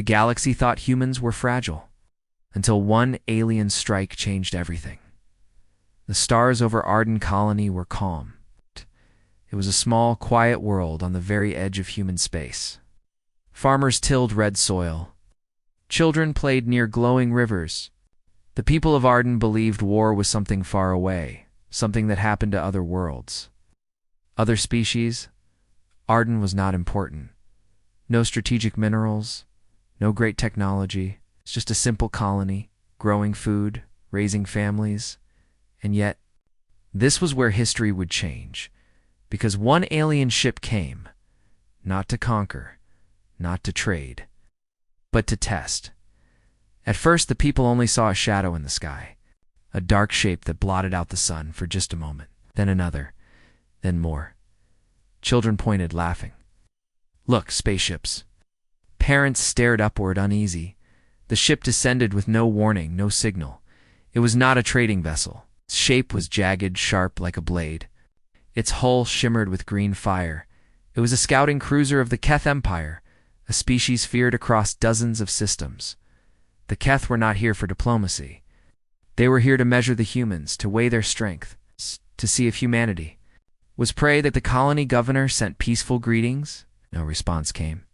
The galaxy thought humans were fragile, until one alien strike changed everything. The stars over Arden Colony were calm. It was a small, quiet world on the very edge of human space. Farmers tilled red soil. Children played near glowing rivers. The people of Arden believed war was something far away, something that happened to other worlds. Other species? Arden was not important. No strategic minerals, no great technology. It's just a simple colony, growing food, raising families. And yet, this was where history would change, because one alien ship came, not to conquer, not to trade, but to test. At first, the people only saw a shadow in the sky, a dark shape that blotted out the sun for just a moment, then another, then more. Children pointed, laughing. Look, spaceships. Parents stared upward, uneasy. The ship descended with no warning, no signal. It was not a trading vessel. Its shape was jagged, sharp like a blade. Its hull shimmered with green fire. It was a scouting cruiser of the Keth Empire, a species feared across dozens of systems. The Keth were not here for diplomacy. They were here to measure the humans, to weigh their strength, to see if humanity was prey. That the colony governor sent peaceful greetings. No response came.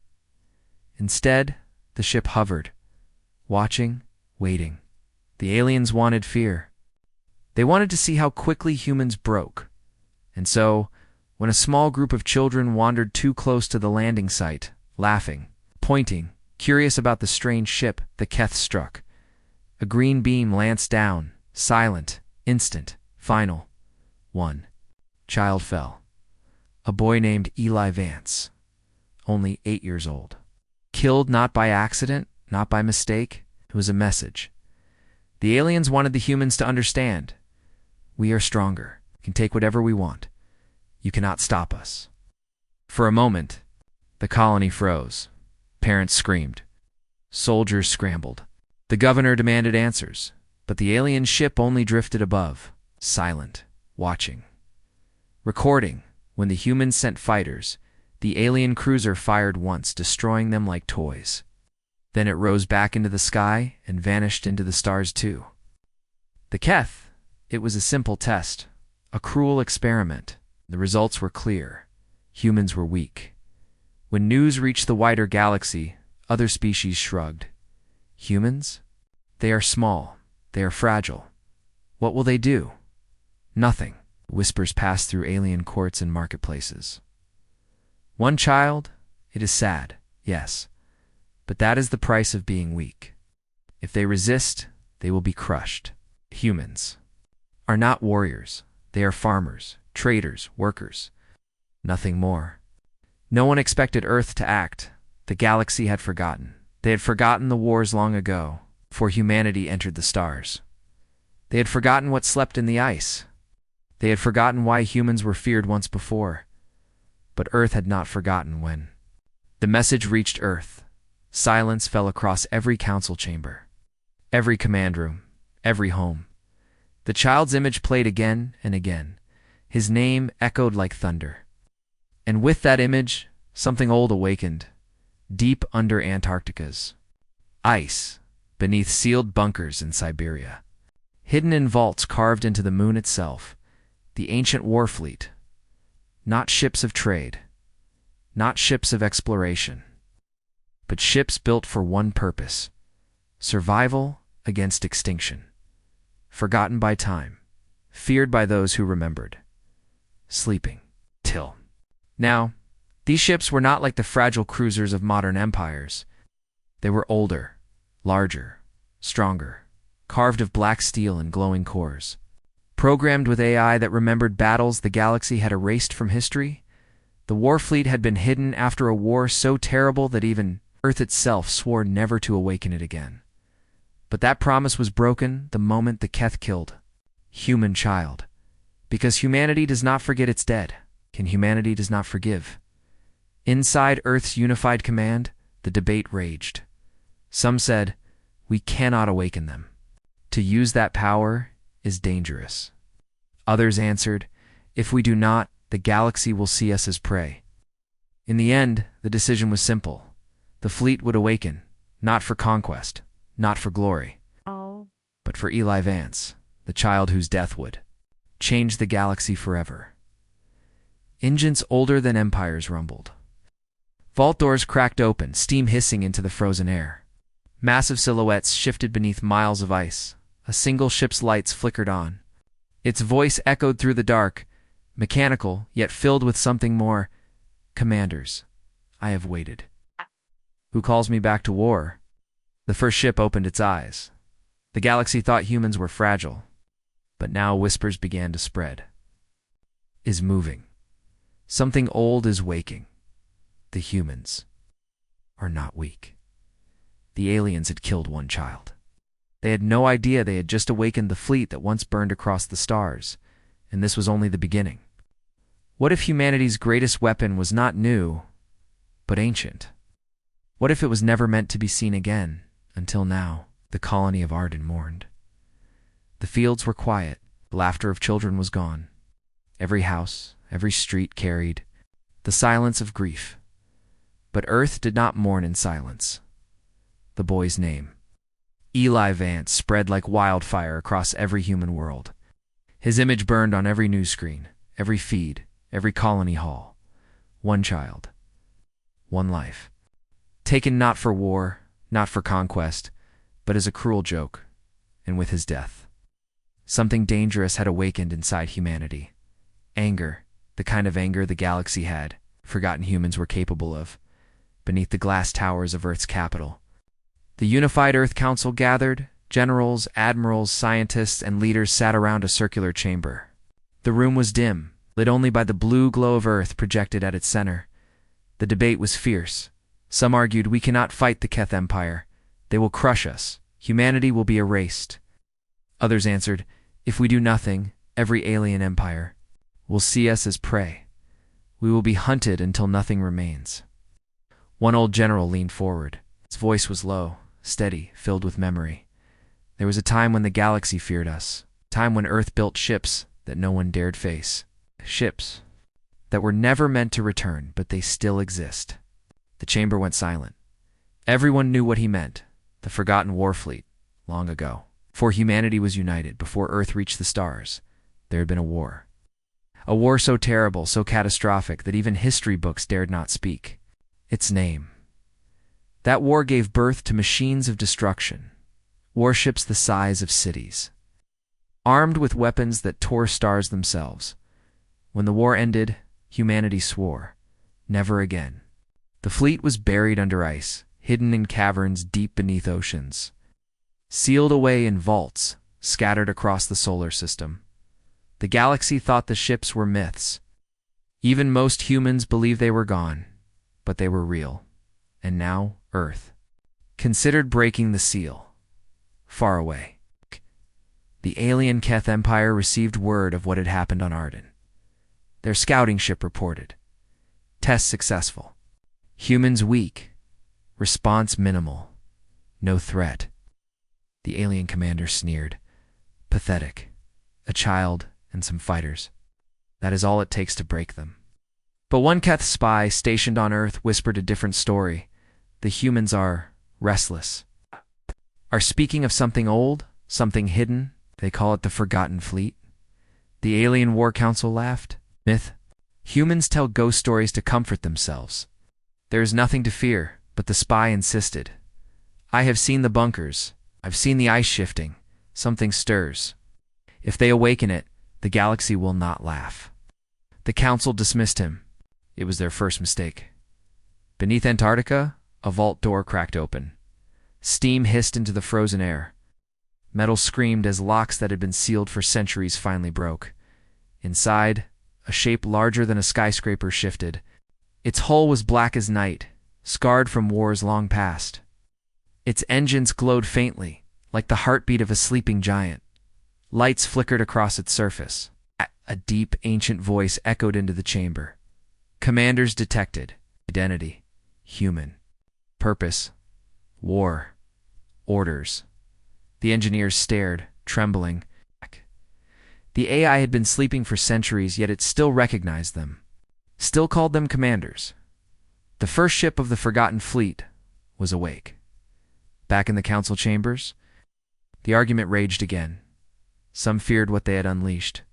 Instead, the ship hovered, watching, waiting. The aliens wanted fear. They wanted to see how quickly humans broke. And so, when a small group of children wandered too close to the landing site, laughing, pointing, curious about the strange ship, the Keth struck. A green beam lanced down, silent, instant, final. One child fell. A boy named Eli Vance, only 8 years old. Killed not by accident, not by mistake. It was a message. The aliens wanted the humans to understand. We are stronger. We can take whatever we want. You cannot stop us. For a moment, the colony froze. Parents screamed. Soldiers scrambled. The governor demanded answers, but the alien ship only drifted above, silent, watching. Recording, when the humans sent fighters, the alien cruiser fired once, destroying them like toys. Then it rose back into the sky and vanished into the stars too. The Keth, it was a simple test, a cruel experiment. The results were clear. Humans were weak. When news reached the wider galaxy, other species shrugged. Humans? They are small. They are fragile. What will they do? Nothing. Whispers passed through alien courts and marketplaces. One child? It is sad, yes. But that is the price of being weak. If they resist, they will be crushed. Humans are not warriors. They are farmers, traders, workers. Nothing more. No one expected Earth to act. The galaxy had forgotten. They had forgotten the wars long ago, before humanity entered the stars. They had forgotten what slept in the ice. They had forgotten why humans were feared once before. But Earth had not forgotten when. The message reached Earth. Silence fell across every council chamber, every command room, every home. The child's image played again and again. His name echoed like thunder. And with that image, something old awakened, deep under Antarctica's ice, beneath sealed bunkers in Siberia. Hidden in vaults carved into the moon itself, the ancient Warfleet. Not ships of trade, not ships of exploration, but ships built for one purpose: survival against extinction. Forgotten by time, feared by those who remembered. Sleeping till. Now, these ships were not like the fragile cruisers of modern empires. They were older, larger, stronger, carved of black steel and glowing cores. Programmed with AI that remembered battles the galaxy had erased from history, the Warfleet had been hidden after a war so terrible that even Earth itself swore never to awaken it again. But that promise was broken the moment the Keth killed human child. Because humanity does not forget its dead, and humanity does not forgive. Inside Earth's unified command, the debate raged. Some said, we cannot awaken them. To use that power is dangerous. Others answered, if we do not, the galaxy will see us as prey. In the end, the decision was simple. The fleet would awaken, Not for conquest, not for glory, Oh. but for Eli Vance, the child whose death would change the galaxy forever. Engines older than empires rumbled. Vault doors cracked open, steam hissing into the frozen air. Massive silhouettes shifted beneath miles of ice. A single ship's lights flickered on. Its voice echoed through the dark, mechanical, yet filled with something more. Commanders, I have waited. Who calls me back to war? The first ship opened its eyes. The galaxy thought humans were fragile, but now whispers began to spread. Is moving. Something old is waking. The humans are not weak. The aliens had killed one child. They had no idea they had just awakened the fleet that once burned across the stars, and this was only the beginning. What if humanity's greatest weapon was not new, but ancient? What if it was never meant to be seen again, until now? The colony of Arden mourned. The fields were quiet, the laughter of children was gone. Every house, every street carried the silence of grief. But Earth did not mourn in silence. The boy's name, Eli Vance, spread like wildfire across every human world. His image burned on every news screen, every feed, every colony hall. One child, one life. Taken not for war, not for conquest, but as a cruel joke, and with his death. Something dangerous had awakened inside humanity. Anger, the kind of anger the galaxy had, forgotten humans were capable of, beneath the glass towers of Earth's capital. The unified Earth Council gathered. Generals, admirals, scientists, and leaders sat around a circular chamber. The room was dim, lit only by the blue glow of Earth projected at its center. The debate was fierce. Some argued, we cannot fight the Keth Empire. They will crush us. Humanity will be erased. Others answered, if we do nothing, every alien empire will see us as prey. We will be hunted until nothing remains. One old general leaned forward. His voice was low, steady, filled with memory. There was a time when the galaxy feared us, a time when Earth built ships that no one dared face. Ships that were never meant to return, but they still exist. The chamber went silent. Everyone knew what he meant, the forgotten Warfleet, long ago. Before humanity was united, before Earth reached the stars, there had been a war. A war so terrible, so catastrophic, that even history books dared not speak. Its name. That war gave birth to machines of destruction, warships the size of cities, armed with weapons that tore stars themselves. When the war ended, humanity swore, never again. The fleet was buried under ice, hidden in caverns deep beneath oceans, sealed away in vaults, scattered across the solar system. The galaxy thought the ships were myths. Even most humans believed they were gone, but they were real. And now, Earth considered breaking the seal. Far away, the alien Keth Empire received word of what had happened on Arden. Their scouting ship reported. Test successful. Humans weak. Response minimal. No threat. The alien commander sneered. Pathetic. A child and some fighters. That is all it takes to break them. But one Keth spy stationed on Earth whispered a different story. The humans are restless. Are speaking of something old, something hidden. They call it the Forgotten Fleet. The Alien War Council laughed. Myth. Humans tell ghost stories to comfort themselves. There is nothing to fear, but the spy insisted. I have seen the bunkers. I've seen the ice shifting. Something stirs. If they awaken it, the galaxy will not laugh. The council dismissed him. It was their first mistake. Beneath Antarctica, a vault door cracked open. Steam hissed into the frozen air. Metal screamed as locks that had been sealed for centuries finally broke. Inside, a shape larger than a skyscraper shifted. Its hull was black as night, scarred from wars long past. Its engines glowed faintly, like the heartbeat of a sleeping giant. Lights flickered across its surface. A deep, ancient voice echoed into the chamber. Commanders detected. Identity. Human. Purpose. War. Orders. The engineers stared, trembling. The AI had been sleeping for centuries, yet it still recognized them. Still called them commanders. The first ship of the Forgotten Fleet was awake. Back in the council chambers, the argument raged again. Some feared what they had unleashed.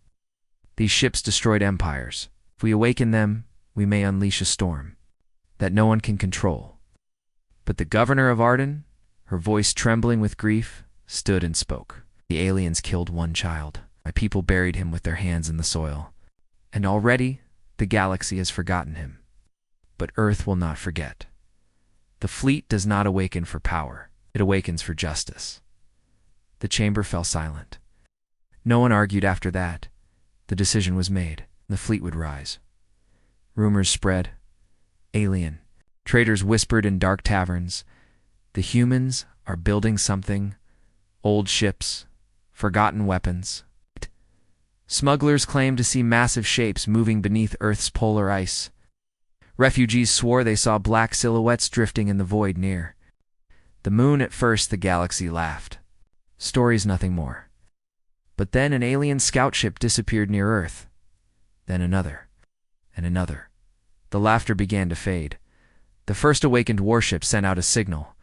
These ships destroyed empires. If we awaken them, we may unleash a storm that no one can control. But the governor of Arden, her voice trembling with grief, stood and spoke. The aliens killed one child. My people buried him with their hands in the soil. And already, the galaxy has forgotten him. But Earth will not forget. The fleet does not awaken for power. It awakens for justice. The chamber fell silent. No one argued after that. The decision was made. The fleet would rise. Rumors spread. Alien. Traders whispered in dark taverns. The humans are building something. Old ships. Forgotten weapons. Smugglers claimed to see massive shapes moving beneath Earth's polar ice. Refugees swore they saw black silhouettes drifting in the void near. The moon at first the galaxy laughed. Stories nothing more. But then an alien scout ship disappeared near Earth. Then another. And another. The laughter began to fade. The first awakened warship sent out a signal.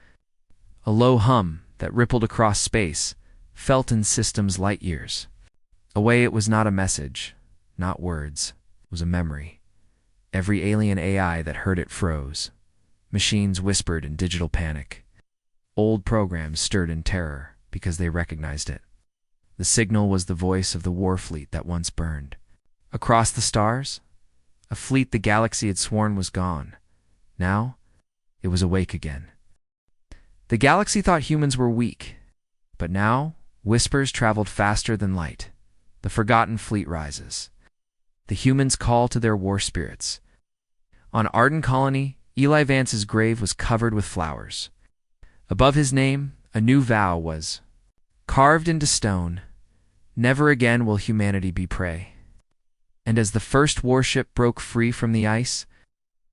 A low hum that rippled across space, felt in systems light years. Away it was not a message, not words. It was a memory. Every alien AI that heard it froze. Machines whispered in digital panic. Old programs stirred in terror because they recognized it. The signal was the voice of the Warfleet that once burned. Across the stars, a fleet the galaxy had sworn was gone. Now, it was awake again. The galaxy thought humans were weak, but now, whispers traveled faster than light. The forgotten fleet rises. The humans call to their war spirits. On Arden Colony, Eli Vance's grave was covered with flowers. Above his name, a new vow was carved into stone. Never again will humanity be prey. And as the first warship broke free from the ice,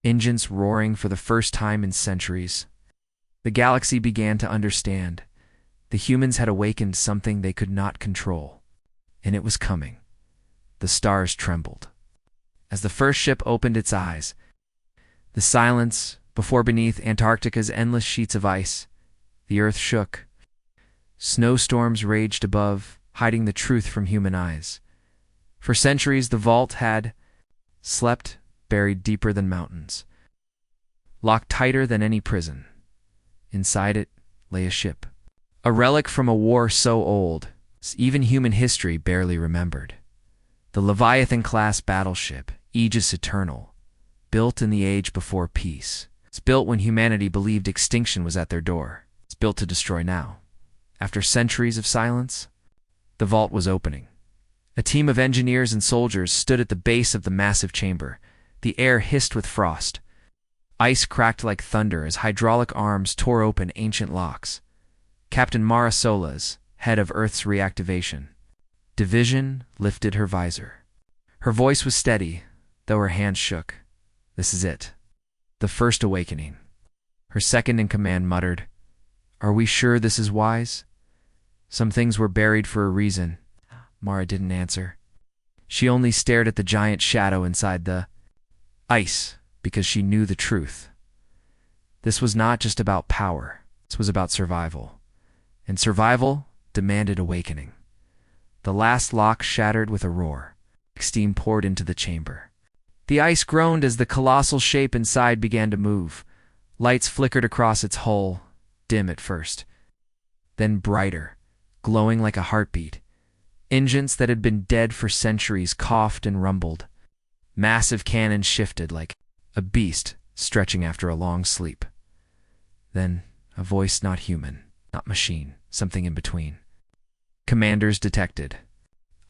engines roaring for the first time in centuries, the galaxy began to understand. The humans had awakened something they could not control, and it was coming. The stars trembled. As the first ship opened its eyes, the silence before beneath Antarctica's endless sheets of ice, the earth shook. Snowstorms raged above, hiding the truth from human eyes. For centuries the vault had slept, buried deeper than mountains, locked tighter than any prison. Inside it lay a ship, a relic from a war so old, even human history barely remembered. The Leviathan-class battleship, Aegis Eternal, built in the age before peace. It's built when humanity believed extinction was at their door. It's built to destroy now. After centuries of silence, the vault was opening. A team of engineers and soldiers stood at the base of the massive chamber. The air hissed with frost. Ice cracked like thunder as hydraulic arms tore open ancient locks. Captain Mara Solas, head of Earth's reactivation division, lifted her visor. Her voice was steady, though her hands shook. This is it. The first awakening. Her second-in-command muttered, "Are we sure this is wise?" Some things were buried for a reason. Mara didn't answer. She only stared at the giant shadow inside the ice because she knew the truth. This was not just about power. This was about survival. And survival demanded awakening. The last lock shattered with a roar. Steam poured into the chamber. The ice groaned as the colossal shape inside began to move. Lights flickered across its hull, dim at first, then brighter, glowing like a heartbeat. Engines that had been dead for centuries coughed and rumbled. Massive cannons shifted like a beast stretching after a long sleep. Then a voice not human, not machine, something in between. Commanders detected.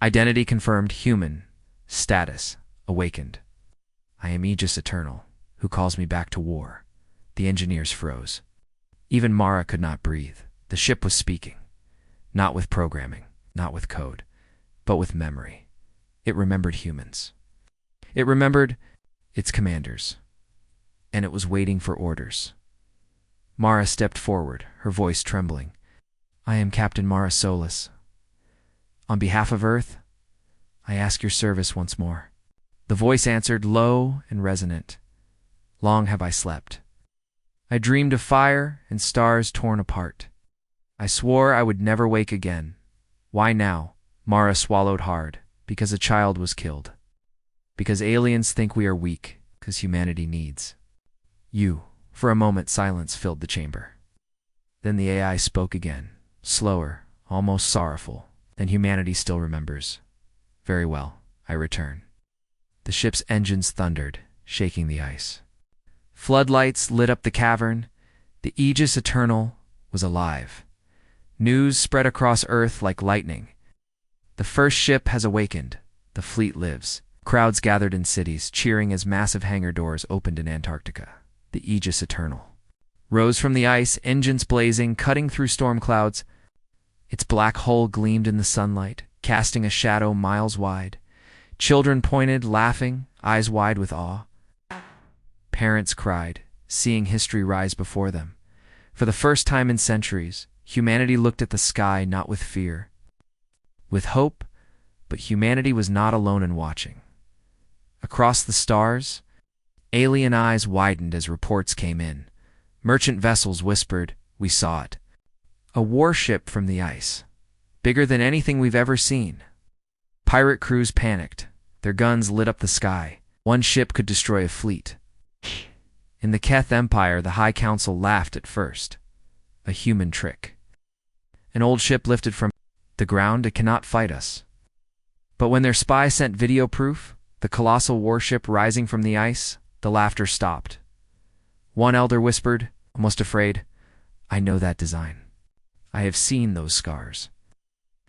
Identity confirmed human. Status awakened. I am Aegis Eternal, who calls me back to war. The engineers froze. Even Mara could not breathe. The ship was speaking. Not with programming, not with code, but with memory. It remembered humans. It remembered its commanders. And it was waiting for orders. Mara stepped forward, her voice trembling. I am Captain Mara Solas. On behalf of Earth, I ask your service once more. The voice answered, low and resonant. Long have I slept. I dreamed of fire and stars torn apart. I swore I would never wake again. Why now? Mara swallowed hard. Because a child was killed. Because aliens think we are weak. Because humanity needs you. For a moment, silence filled the chamber. Then the AI spoke again, slower, almost sorrowful. Then humanity still remembers. Very well, I return. The ship's engines thundered, shaking the ice. Floodlights lit up the cavern. The Aegis Eternal was alive. News spread across Earth like lightning. The first ship has awakened. The fleet lives. Crowds gathered in cities, cheering as massive hangar doors opened in Antarctica. The Aegis Eternal rose from the ice, engines blazing, cutting through storm clouds. Its black hull gleamed in the sunlight, casting a shadow miles wide. Children pointed, laughing, eyes wide with awe. Parents cried, seeing history rise before them. For the first time in centuries, humanity looked at the sky not with fear, with hope, but humanity was not alone in watching. Across the stars, alien eyes widened as reports came in. Merchant vessels whispered, "We saw it." A warship from the ice, bigger than anything we've ever seen. Pirate crews panicked. Their guns lit up the sky. One ship could destroy a fleet. In the Keth Empire, the High Council laughed at first. A human trick. An old ship lifted from the ground, it cannot fight us. But when their spy sent video proof, the colossal warship rising from the ice, the laughter stopped. One elder whispered, almost afraid, "I know that design. I have seen those scars."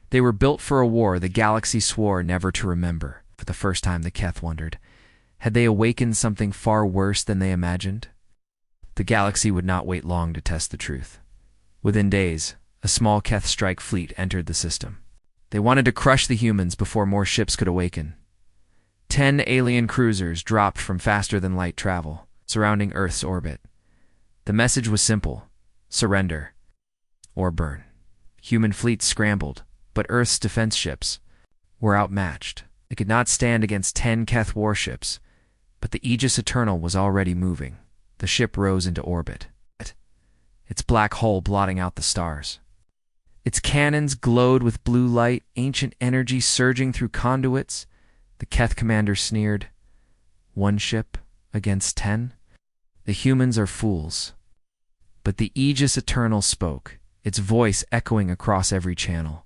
They were built for a war the galaxy swore never to remember. For the first time, the Keth wondered, had they awakened something far worse than they imagined? The galaxy would not wait long to test the truth. Within days, a small Keth strike fleet entered the system. They wanted to crush the humans before more ships could awaken. 10 alien cruisers dropped from faster-than-light travel, surrounding Earth's orbit. The message was simple: surrender or burn. Human fleets scrambled, but Earth's defense ships were outmatched. They could not stand against 10 Keth warships, but the Aegis Eternal was already moving. The ship rose into orbit, its black hull blotting out the stars. Its cannons glowed with blue light, ancient energy surging through conduits. The Keth commander sneered, "One ship against 10? The humans are fools." But the Aegis Eternal spoke, its voice echoing across every channel.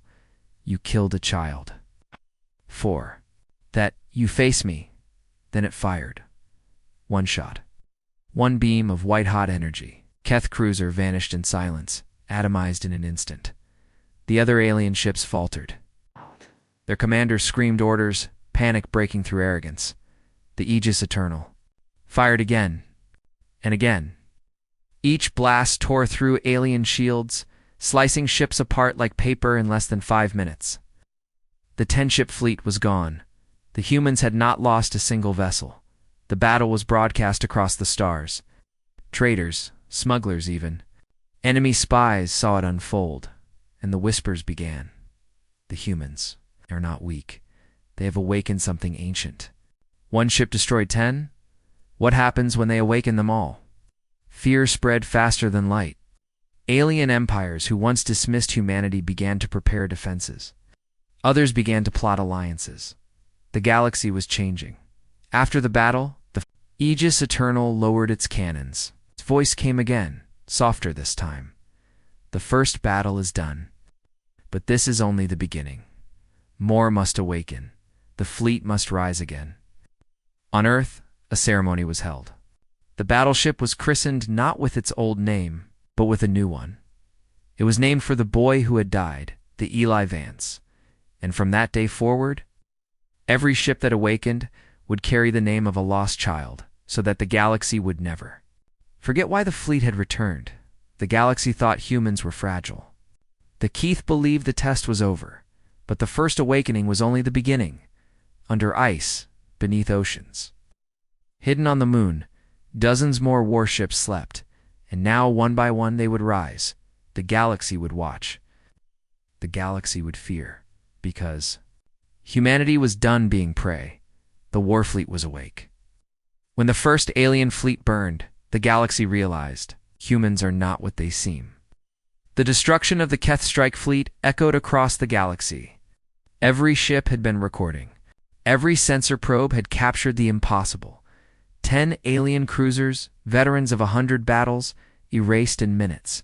"You killed a child. 4. That you face me." Then it fired. One shot. One beam of white-hot energy. Keth cruiser vanished in silence, atomized in an instant. The other alien ships faltered. Their commanders screamed orders, panic breaking through arrogance. The Aegis Eternal fired again and again. Each blast tore through alien shields, slicing ships apart like paper in less than 5 minutes. The 10-ship fleet was gone. The humans had not lost a single vessel. The battle was broadcast across the stars. Traitors, smugglers even, enemy spies saw it unfold, and the whispers began. The humans are not weak. They have awakened something ancient. One ship destroyed 10. What happens when they awaken them all? Fear spread faster than light. Alien empires who once dismissed humanity began to prepare defenses. Others began to plot alliances. The galaxy was changing. After the battle, the Aegis Eternal lowered its cannons. Its voice came again, softer this time. "The first battle is done. But this is only the beginning. More must awaken. The fleet must rise again." On Earth, a ceremony was held. The battleship was christened not with its old name, but with a new one. It was named for the boy who had died, the Eli Vance. And from that day forward, every ship that awakened would carry the name of a lost child, so that the galaxy would never forget why the fleet had returned. The galaxy thought humans were fragile. The Keith believed the test was over, but the first awakening was only the beginning. Under ice, beneath oceans, hidden on the moon, dozens more warships slept, and now one by one they would rise. The galaxy would watch. The galaxy would fear, because humanity was done being prey. The Warfleet was awake. When the first alien fleet burned, the galaxy realized humans are not what they seem. The destruction of the Keth strike fleet echoed across the galaxy. Every ship had been recording. Every sensor probe had captured the impossible. 10 alien cruisers, veterans of 100 battles, erased in minutes.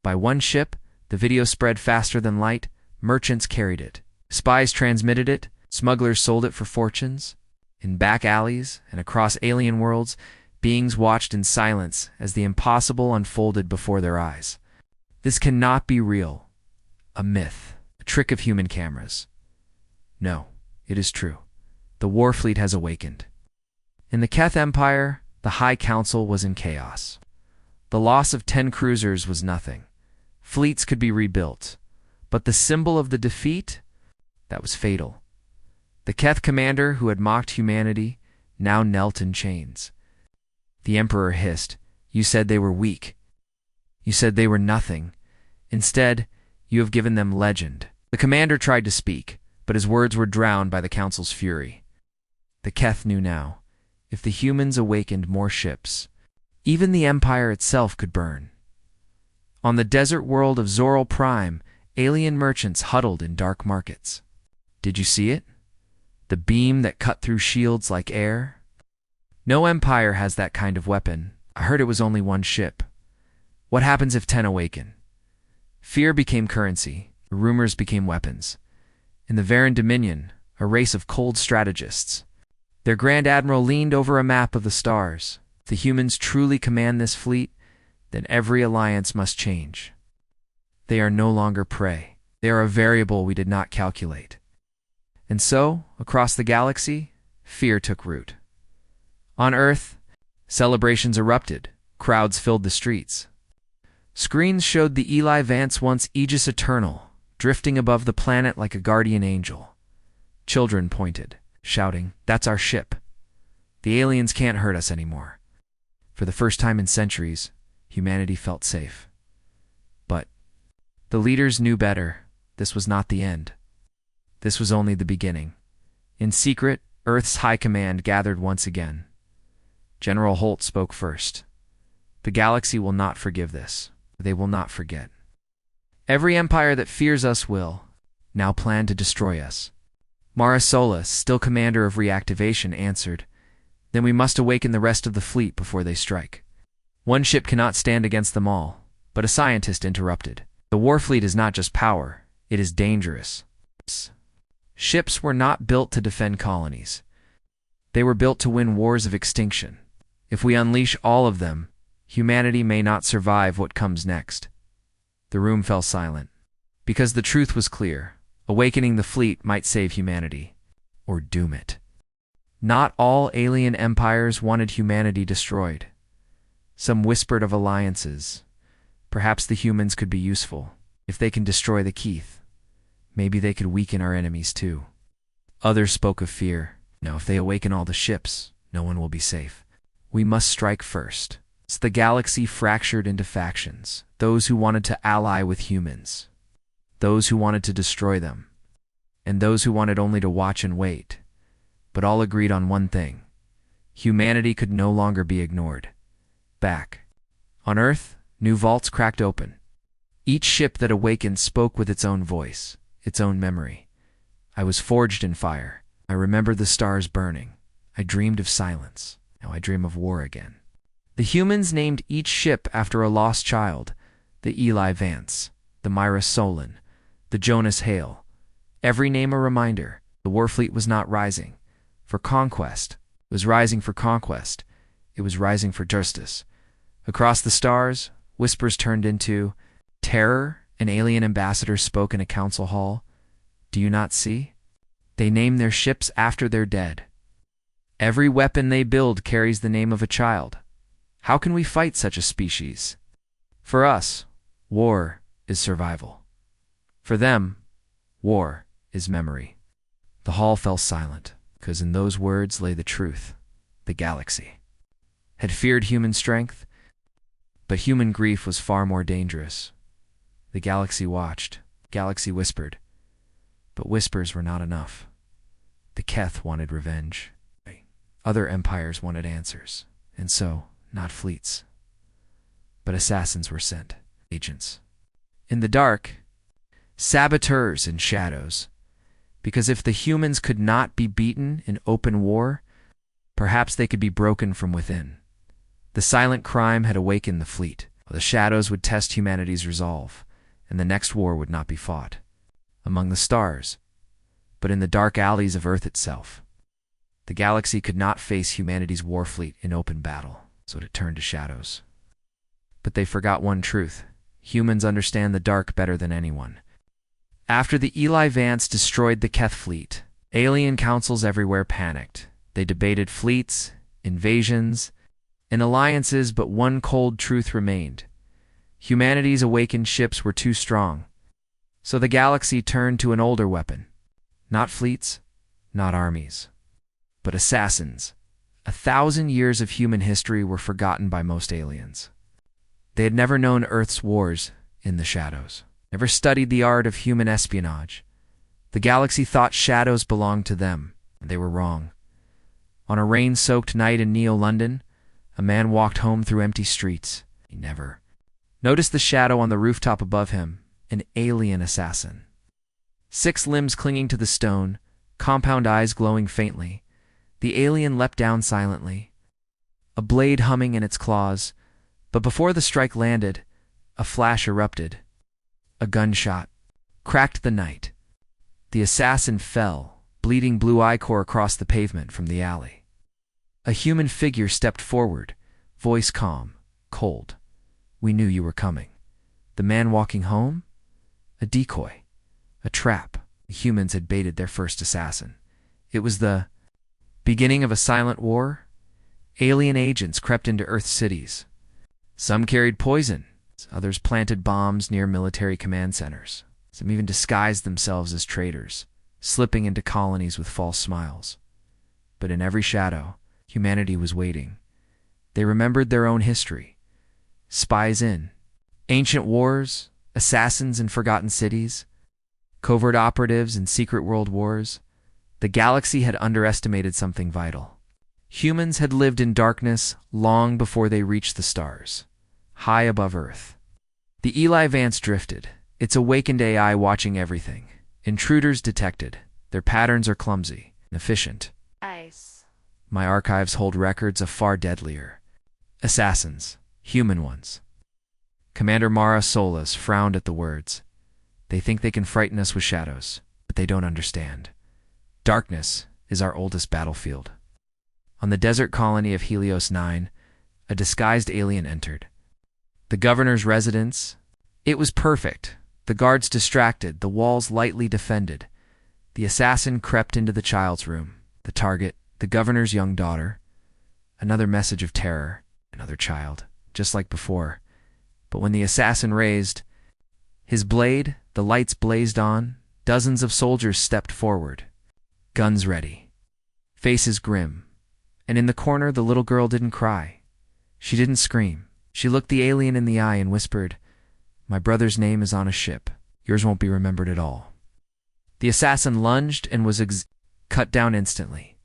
By one ship, the video spread faster than light. Merchants carried it. Spies transmitted it. Smugglers sold it for fortunes. In back alleys and across alien worlds, beings watched in silence as the impossible unfolded before their eyes. This cannot be real. A myth. A trick of human cameras. No, it is true. The Warfleet has awakened. In the Keth Empire, the High Council was in chaos. The loss of 10 cruisers was nothing. Fleets could be rebuilt. But the symbol of the defeat? That was fatal. The Keth commander who had mocked humanity now knelt in chains. The Emperor hissed, "You said they were weak. You said they were nothing. Instead, you have given them legend." The commander tried to speak, but his words were drowned by the Council's fury. The Keth knew now. If the humans awakened more ships, even the Empire itself could burn. On the desert world of Zoral Prime, alien merchants huddled in dark markets. Did you see it? The beam that cut through shields like air? No empire has that kind of weapon. I heard it was only one ship. What happens if 10 awaken? Fear became currency. Rumors became weapons. In the Varan Dominion, a race of cold strategists. Their Grand Admiral leaned over a map of the stars. If the humans truly command this fleet, then every alliance must change. They are no longer prey. They are a variable we did not calculate. And so, across the galaxy, fear took root. On Earth, celebrations erupted. Crowds filled the streets. Screens showed the Eli Vance once Aegis Eternal, drifting above the planet like a guardian angel. Children pointed, shouting, "That's our ship. The aliens can't hurt us anymore." For the first time in centuries, humanity felt safe. But the leaders knew better. This was not the end. This was only the beginning. In secret, Earth's high command gathered once again. General Holt spoke first. The galaxy will not forgive this. They will not forget. Every empire that fears us will now plan to destroy us. Mara Solis, still commander of reactivation, answered, "Then we must awaken the rest of the fleet before they strike." One ship cannot stand against them all, but a scientist interrupted. The Warfleet is not just power, it is dangerous. Ships were not built to defend colonies. They were built to win wars of extinction. If we unleash all of them, humanity may not survive what comes next. The room fell silent. Because the truth was clear. Awakening the fleet might save humanity, or doom it. Not all alien empires wanted humanity destroyed. Some whispered of alliances. Perhaps the humans could be useful. If they can destroy the Keith, maybe they could weaken our enemies too. Others spoke of fear. No, if they awaken all the ships, no one will be safe. We must strike first. So the galaxy fractured into factions. Those who wanted to ally with humans. Those who wanted to destroy them. And those who wanted only to watch and wait. But all agreed on one thing. Humanity could no longer be ignored. Back. On Earth, new vaults cracked open. Each ship that awakened spoke with its own voice, its own memory. I was forged in fire. I remembered the stars burning. I dreamed of silence. Now I dream of war again. The humans named each ship after a lost child. The Eli Vance, the Myra Solon, the Jonas Hale. Every name a reminder. The Warfleet was not rising for conquest. It was rising for conquest. It was rising for justice. Across the stars, whispers turned into terror. An alien ambassador spoke in a council hall. Do you not see? They name their ships after their dead. Every weapon they build carries the name of a child. How can we fight such a species? For us, war is survival. For them, war is memory. The hall fell silent, because in those words lay the truth. The galaxy had feared human strength, but human grief was far more dangerous. The galaxy watched. Galaxy whispered. But whispers were not enough. The Keth wanted revenge. Other empires wanted answers. And so, not fleets, but assassins were sent. Agents. In the dark, saboteurs and shadows. Because if the humans could not be beaten in open war, perhaps they could be broken from within. The silent crime had awakened the fleet. The shadows would test humanity's resolve, and the next war would not be fought among the stars, but in the dark alleys of Earth itself. The galaxy could not face humanity's Warfleet in open battle, so it turned to shadows. But they forgot one truth. Humans understand the dark better than anyone. After the Eli Vance destroyed the Keth fleet, alien councils everywhere panicked. They debated fleets, invasions, and alliances, but one cold truth remained. Humanity's awakened ships were too strong. So the galaxy turned to an older weapon. Not fleets, not armies, but assassins. 1,000 years of human history were forgotten by most aliens. They had never known Earth's wars in the shadows, never studied the art of human espionage. The galaxy thought shadows belonged to them, and they were wrong. On a rain-soaked night in Neo-London, a man walked home through empty streets. He never noticed the shadow on the rooftop above him, an alien assassin. 6 limbs clinging to the stone, compound eyes glowing faintly. The alien leapt down silently, a blade humming in its claws, but before the strike landed, a flash erupted. A gunshot cracked the night. The assassin fell, bleeding blue ichor across the pavement from the alley. A human figure stepped forward, voice calm, cold. "We knew you were coming." The man walking home? A decoy, a trap. The humans had baited their first assassin. It was the beginning of a silent war. Alien agents crept into Earth's cities. Some carried poison, others planted bombs near military command centers. Some even disguised themselves as traitors, slipping into colonies with false smiles. But in every shadow, humanity was waiting. They remembered their own history. Spies in ancient wars, assassins in forgotten cities, covert operatives in secret world wars. The galaxy had underestimated something vital. Humans had lived in darkness long before they reached the stars, high above Earth. The Eli Vance drifted, its awakened AI watching everything. Intruders detected. Their patterns are clumsy, efficient. Ice. My archives hold records of far deadlier. Assassins, human ones. Commander Mara Solas frowned at the words. They think they can frighten us with shadows, but they don't understand. Darkness is our oldest battlefield. On the desert colony of Helios 9, a disguised alien entered. The governor's residence? It was perfect. The guards distracted, the walls lightly defended. The assassin crept into the child's room. The target, the governor's young daughter. Another message of terror, another child, just like before. But when the assassin raised his blade, the lights blazed on. Dozens of soldiers stepped forward, guns ready, faces grim. And in the corner, the little girl didn't cry. She didn't scream. She looked the alien in the eye and whispered, "My brother's name is on a ship. Yours won't be remembered at all." The assassin lunged and was cut down instantly.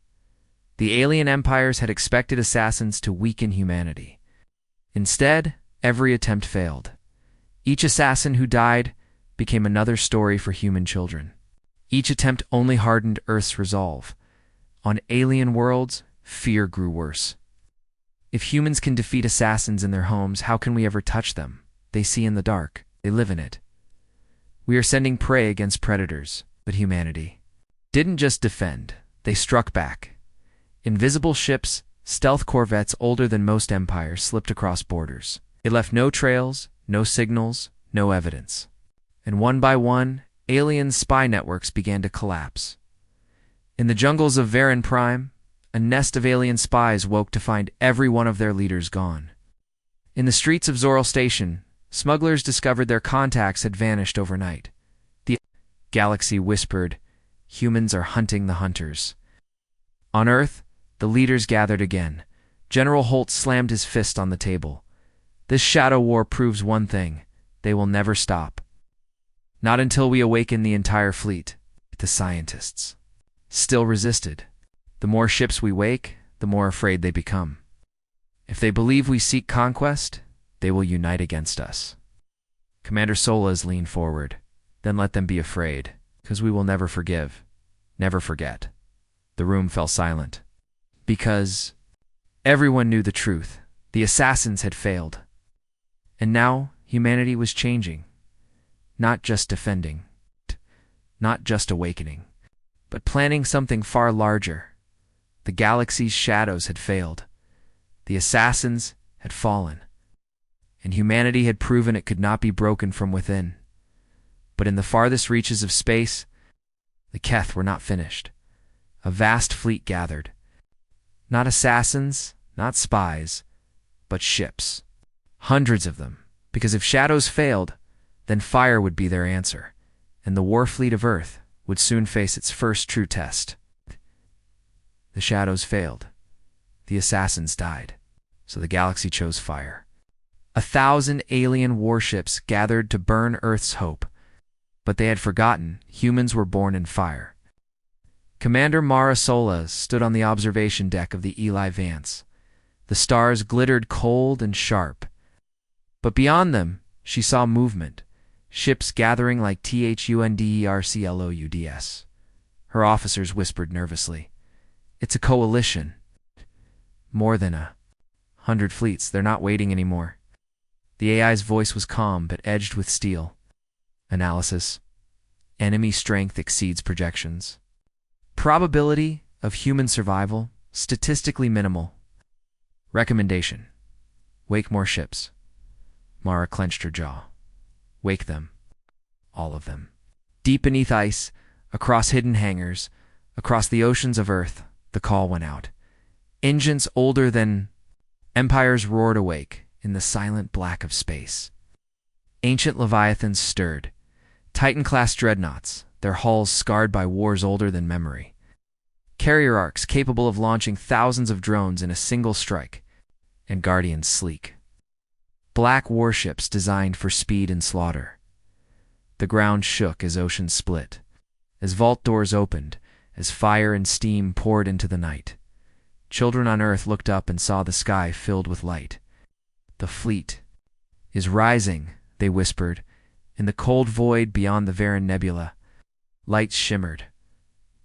The alien empires had expected assassins to weaken humanity. Instead, every attempt failed. Each assassin who died became another story for human children. Each attempt only hardened Earth's resolve. On alien worlds, fear grew worse. If humans can defeat assassins in their homes, how can we ever touch them? They see in the dark. They live in it. We are sending prey against predators, but humanity didn't just defend. They struck back. Invisible ships, stealth corvettes older than most empires, slipped across borders. They left no trails, no signals, no evidence. And one by one, alien spy networks began to collapse. In the jungles of Varen Prime, a nest of alien spies woke to find every one of their leaders gone. In the streets of Zoral Station, smugglers discovered their contacts had vanished overnight. The galaxy whispered, "Humans are hunting the hunters." On Earth, the leaders gathered again. General Holt slammed his fist on the table. "This shadow war proves one thing. They will never stop. Not until we awaken the entire fleet." The scientists still resisted. The more ships we wake, the more afraid they become. If they believe we seek conquest, they will unite against us. Commander Solas leaned forward. Then let them be afraid, because we will never forgive, never forget. The room fell silent. Because everyone knew the truth. The assassins had failed. And now humanity was changing. Not just defending. Not just awakening. But planning something far larger. The galaxy's shadows had failed. The assassins had fallen. And humanity had proven it could not be broken from within. But in the farthest reaches of space, the Keth were not finished. A vast fleet gathered. Not assassins, not spies, but ships. Hundreds of them, because if shadows failed, then fire would be their answer, and the Warfleet of Earth would soon face its first true test. The shadows failed. The assassins died, so the galaxy chose fire. 1,000 alien warships gathered to burn Earth's hope, but they had forgotten humans were born in fire. Commander Mara Solas stood on the observation deck of the Eli Vance. The stars glittered cold and sharp. But beyond them, she saw movement, ships gathering like THUNDERCLOUDS. Her officers whispered nervously, "It's a coalition. More than 100 fleets. They're not waiting anymore." The AI's voice was calm but edged with steel. Analysis. Enemy strength exceeds projections. Probability of human survival, statistically minimal. Recommendation. Wake more ships. Mara clenched her jaw. Wake them. All of them. Deep beneath ice, across hidden hangars, across the oceans of Earth, the call went out. Engines older than empires roared awake in the silent black of space. Ancient leviathans stirred. Titan-class dreadnoughts, their hulls scarred by wars older than memory. Carrier arcs capable of launching thousands of drones in a single strike. And guardians sleek. Black warships designed for speed and slaughter. The ground shook as oceans split, as vault doors opened, as fire and steam poured into the night. Children on Earth looked up and saw the sky filled with light. "The fleet is rising," they whispered. In the cold void beyond the Varan Nebula, lights shimmered.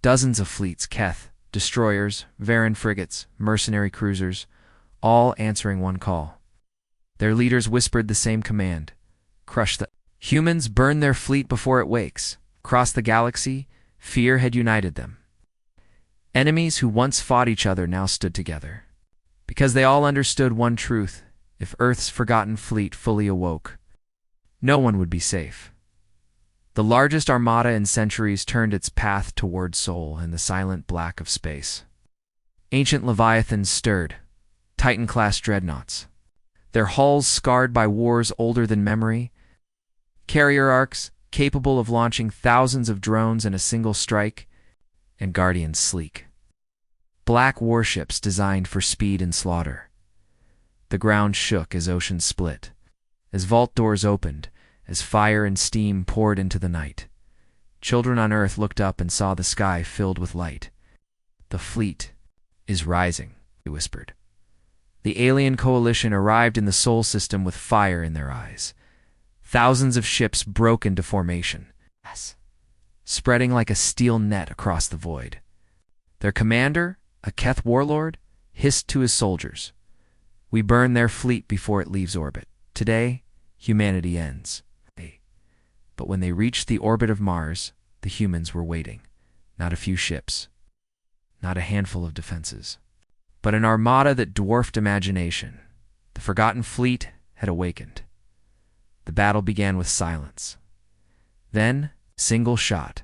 Dozens of fleets, Keth, destroyers, Varan frigates, mercenary cruisers, all answering one call. Their leaders whispered the same command. Crush the humans, burn their fleet before it wakes. Across the galaxy, fear had united them. Enemies who once fought each other now stood together. Because they all understood one truth: if Earth's forgotten fleet fully awoke, no one would be safe. The largest armada in centuries turned its path toward Sol in the silent black of space. Ancient leviathans stirred, Titan-class dreadnoughts, their hulls scarred by wars older than memory, carrier arcs capable of launching thousands of drones in a single strike, and guardians sleek. Black warships designed for speed and slaughter. The ground shook as oceans split, as vault doors opened, as fire and steam poured into the night. Children on Earth looked up and saw the sky filled with light. "The fleet is rising," they whispered. The alien coalition arrived in the Sol system with fire in their eyes. Thousands of ships broke into formation, spreading like a steel net across the void. Their commander, a Keth warlord, hissed to his soldiers, "We burn their fleet before it leaves orbit. Today, humanity ends." But when they reached the orbit of Mars, the humans were waiting. Not a few ships, not a handful of defenses, but an armada that dwarfed imagination. The forgotten fleet had awakened. The battle began with silence. Then, single shot,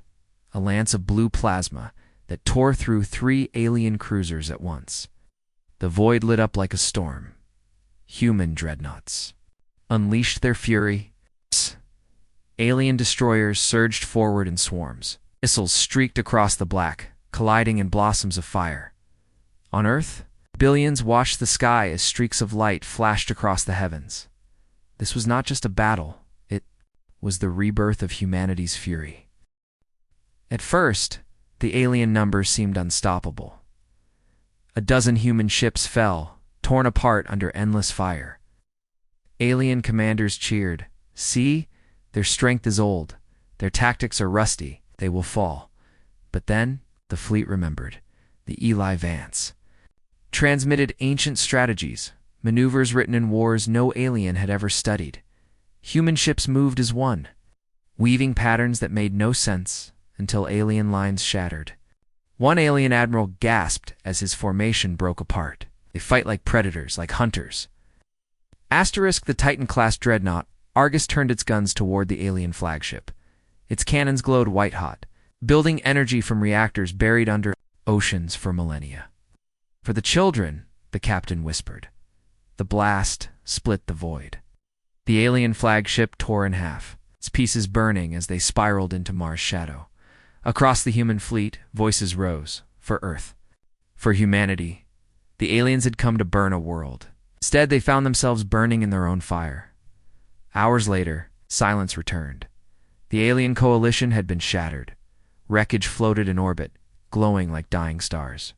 a lance of blue plasma that tore through 3 alien cruisers at once. The void lit up like a storm. Human dreadnoughts unleashed their fury. Alien destroyers surged forward in swarms. Missiles streaked across the black, colliding in blossoms of fire. On Earth, billions watched the sky as streaks of light flashed across the heavens. This was not just a battle, it was the rebirth of humanity's fury. At first, the alien numbers seemed unstoppable. A dozen human ships fell, torn apart under endless fire. Alien commanders cheered, "See, Their strength is old. Their tactics are rusty. They will fall. But then the fleet remembered. The Eli Vance transmitted ancient strategies, maneuvers written in wars no alien had ever studied. Human ships moved as one, weaving patterns that made no sense until alien lines shattered. One alien admiral gasped as his formation broke apart. They fight like predators, like hunters. Asterisk the Titan-class dreadnought, Argus turned its guns toward the alien flagship. Its cannons glowed white-hot, building energy from reactors buried under oceans for millennia. For the children, the captain whispered. The blast split the void. The alien flagship tore in half, its pieces burning as they spiraled into Mars' shadow. Across the human fleet, voices rose. For Earth. For humanity. The aliens had come to burn a world. Instead, they found themselves burning in their own fire. Hours later, silence returned. The alien coalition had been shattered. Wreckage floated in orbit, glowing like dying stars.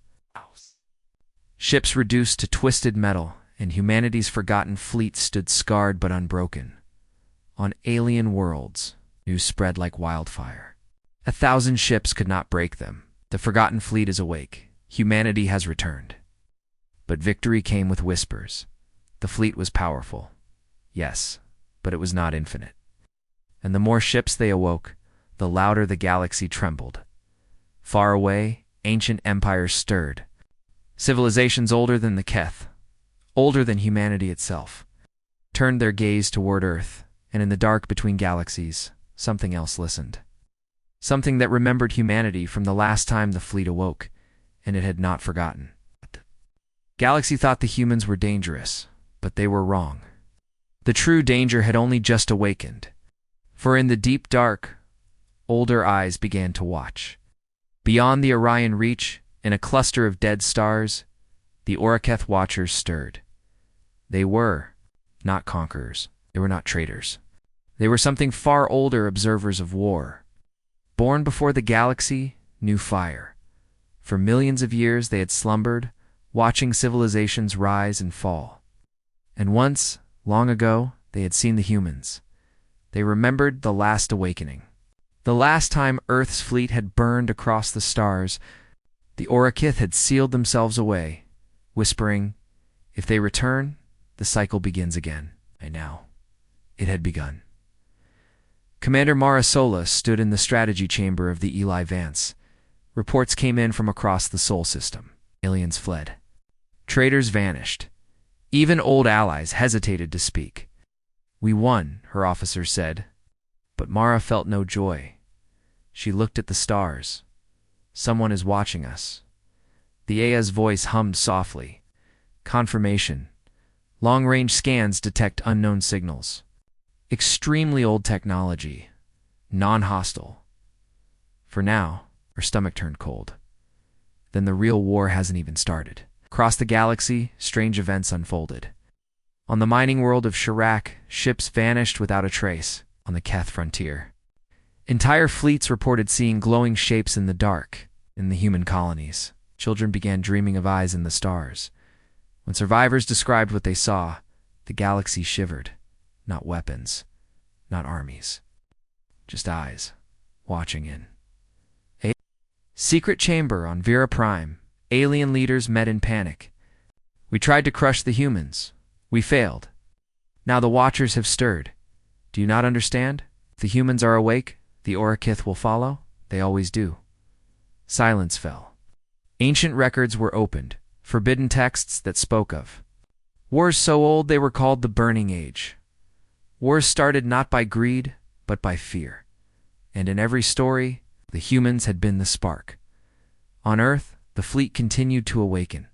Ships reduced to twisted metal, and humanity's forgotten fleet stood scarred but unbroken. On alien worlds, news spread like wildfire. 1,000 ships could not break them. The forgotten fleet is awake. Humanity has returned. But victory came with whispers. The fleet was powerful. Yes, but it was not infinite. And the more ships they awoke, the louder the galaxy trembled. Far away, ancient empires stirred. Civilizations older than the Keth, older than humanity itself, turned their gaze toward Earth, and in the dark between galaxies, something else listened. Something that remembered humanity from the last time the fleet awoke, and it had not forgotten. Galaxy thought the humans were dangerous, but they were wrong. The true danger had only just awakened. For in the deep dark, older eyes began to watch. Beyond the Orion Reach, in a cluster of dead stars, the Oriketh watchers stirred. They were not conquerors. They were not traitors. They were something far older, observers of war. Born before the galaxy knew fire. For millions of years they had slumbered, watching civilizations rise and fall. And once, long ago, they had seen the humans. They remembered the last awakening. The last time Earth's fleet had burned across the stars, the Orikith had sealed themselves away, whispering, if they return, the cycle begins again. And now, it had begun. Commander Mara Sola stood in the strategy chamber of the Eli Vance. Reports came in from across the Sol system. Aliens fled. Traitors vanished. Even old allies hesitated to speak. We won, her officer said. But Mara felt no joy. She looked at the stars. Someone is watching us. The Aya's voice hummed softly. Confirmation. Long-range scans detect unknown signals. Extremely old technology. Non-hostile. For now, her stomach turned cold. Then the real war hasn't even started. Across the galaxy, strange events unfolded. On the mining world of Shirak, ships vanished without a trace on the Keth frontier. Entire fleets reported seeing glowing shapes in the dark in the human colonies. Children began dreaming of eyes in the stars. When survivors described what they saw, the galaxy shivered. Not weapons, not armies. Just eyes, watching in. A secret chamber on Vera Prime. Alien leaders met in panic. We tried to crush the humans. We failed. Now the Watchers have stirred. Do you not understand? If the humans are awake, the Orikith will follow. They always do. Silence fell. Ancient records were opened, forbidden texts that spoke of wars so old they were called the Burning Age. Wars started not by greed, but by fear. And in every story, the humans had been the spark. On Earth, the fleet continued to awaken.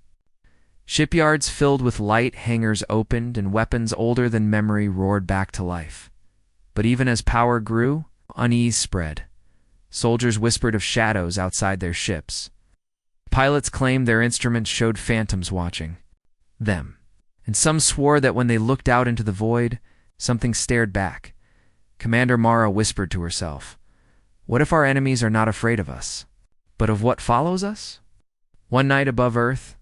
Shipyards filled with light, hangars opened, and weapons older than memory roared back to life. But even as power grew, unease spread. Soldiers whispered of shadows outside their ships. Pilots claimed their instruments showed phantoms watching them. And some swore that when they looked out into the void, something stared back. Commander Mara whispered to herself, what if our enemies are not afraid of us, but of what follows us? One night above Earth,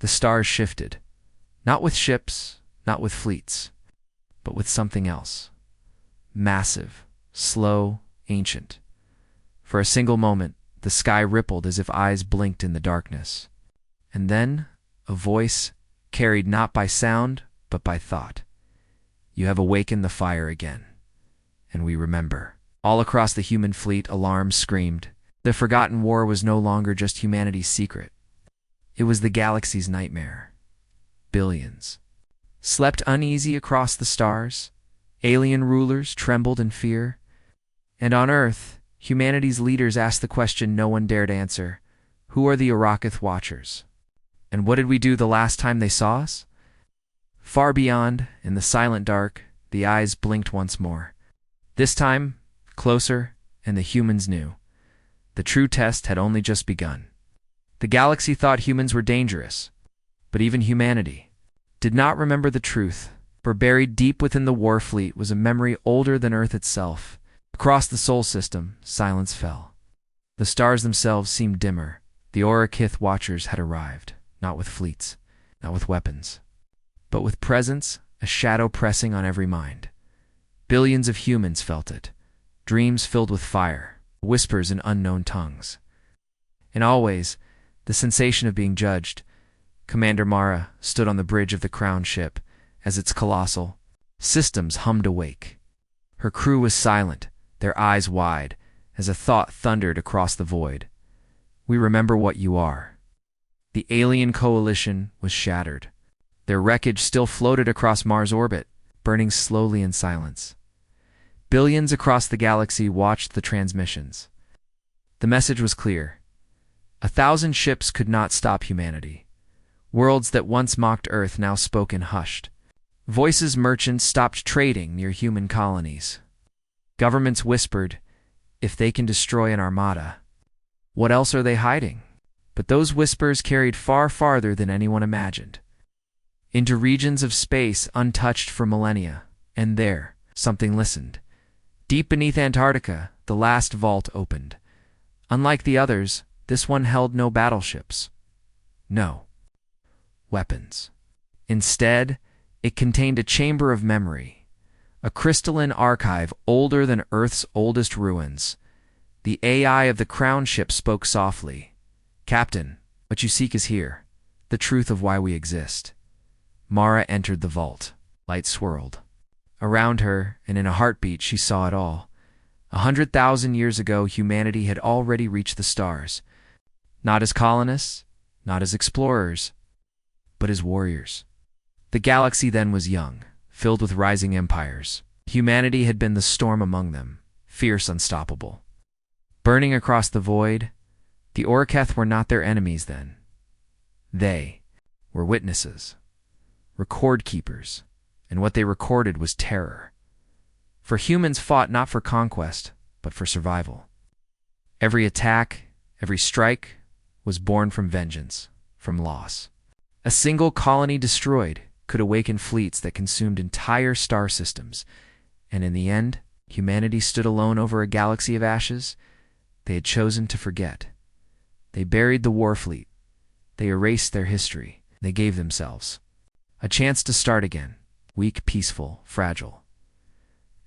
the stars shifted. Not with ships, not with fleets, but with something else. Massive, slow, ancient. For a single moment, the sky rippled as if eyes blinked in the darkness. And then, a voice, carried not by sound, but by thought. You have awakened the fire again. And we remember. All across the human fleet, alarms screamed. The forgotten war was no longer just humanity's secret. It was the galaxy's nightmare. Billions slept uneasy across the stars. Alien rulers trembled in fear. And on Earth, humanity's leaders asked the question no one dared answer. Who are the Arrakith Watchers? And what did we do the last time they saw us? Far beyond, in the silent dark, the eyes blinked once more. This time, closer, and the humans knew. The true test had only just begun. The galaxy thought humans were dangerous, but even humanity did not remember the truth, for buried deep within the Warfleet was a memory older than Earth itself. Across the Sol system, silence fell. The stars themselves seemed dimmer. The Arrakith Watchers had arrived, not with fleets, not with weapons, but with presence, a shadow pressing on every mind. Billions of humans felt it, dreams filled with fire, whispers in unknown tongues. And always, the sensation of being judged. Commander Mara stood on the bridge of the crown ship as its colossal systems hummed awake. Her crew was silent, their eyes wide, as a thought thundered across the void. We remember what you are. The alien coalition was shattered. Their wreckage still floated across Mars' orbit, burning slowly in silence. Billions across the galaxy watched the transmissions. The message was clear. 1,000 ships could not stop humanity. Worlds that once mocked Earth now spoke in hushed voices. Merchants stopped trading near human colonies. Governments whispered, if they can destroy an armada, what else are they hiding? But those whispers carried far farther than anyone imagined. Into regions of space untouched for millennia, and there, something listened. Deep beneath Antarctica, the last vault opened. Unlike the others, this one held no battleships. No weapons. Instead, it contained a chamber of memory, a crystalline archive older than Earth's oldest ruins. The AI of the crown ship spoke softly. Captain, what you seek is here, the truth of why we exist. Mara entered the vault. Light swirled around her, and in a heartbeat she saw it all. 100,000 years ago, humanity had already reached the stars. Not as colonists, not as explorers, but as warriors. The galaxy then was young, filled with rising empires. Humanity had been the storm among them, fierce, unstoppable. Burning across the void, the Arrakith were not their enemies then. They were witnesses, record keepers, and what they recorded was terror. For humans fought not for conquest, but for survival. Every attack, every strike was born from vengeance, from loss. A single colony destroyed could awaken fleets that consumed entire star systems, and in the end, humanity stood alone over a galaxy of ashes they had chosen to forget. They buried the Warfleet. They erased their history. They gave themselves a chance to start again, weak, peaceful, fragile.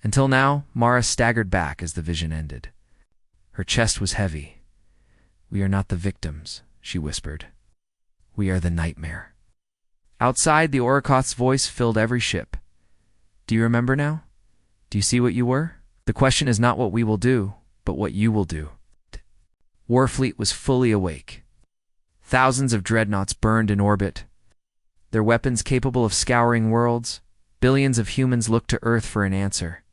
Until now, Mara staggered back as the vision ended. Her chest was heavy. We are not the victims, she whispered. We are the nightmare. Outside, the Arrakith's voice filled every ship. Do you remember now? Do you see what you were? The question is not what we will do, but what you will do. Warfleet was fully awake. Thousands of dreadnoughts burned in orbit, their weapons capable of scouring worlds. Billions of humans looked to Earth for an answer.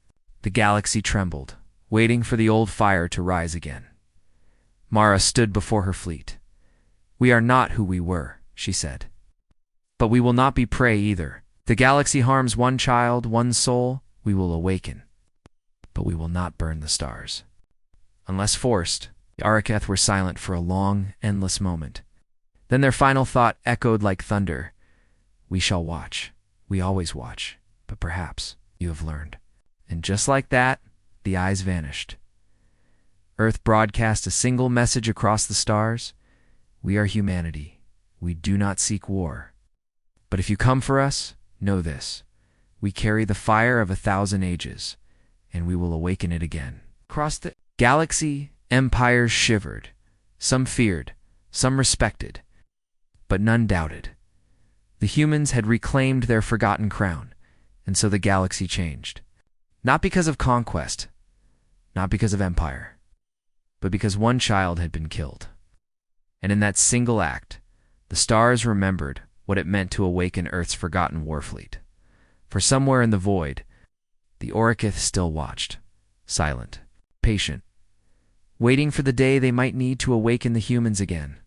The galaxy trembled, waiting for the old fire to rise again. Mara stood before her fleet. We are not who we were, she said. But we will not be prey either. The galaxy harms one child, one soul. We will awaken. But we will not burn the stars. Unless forced, the Arrakith were silent for a long, endless moment. Then their final thought echoed like thunder. We shall watch. We always watch. But perhaps you have learned. And just like that, the eyes vanished. Earth broadcast a single message across the stars. We are humanity. We do not seek war. But if you come for us, know this. We carry the fire of 1,000 ages, and we will awaken it again. Across the galaxy, empires shivered. Some feared, some respected, but none doubted. The humans had reclaimed their forgotten crown, and so the galaxy changed. Not because of conquest, not because of empire, but because one child had been killed. And in that single act, the stars remembered what it meant to awaken Earth's forgotten Warfleet. For somewhere in the void, the Orikith still watched, silent, patient, waiting for the day they might need to awaken the humans again.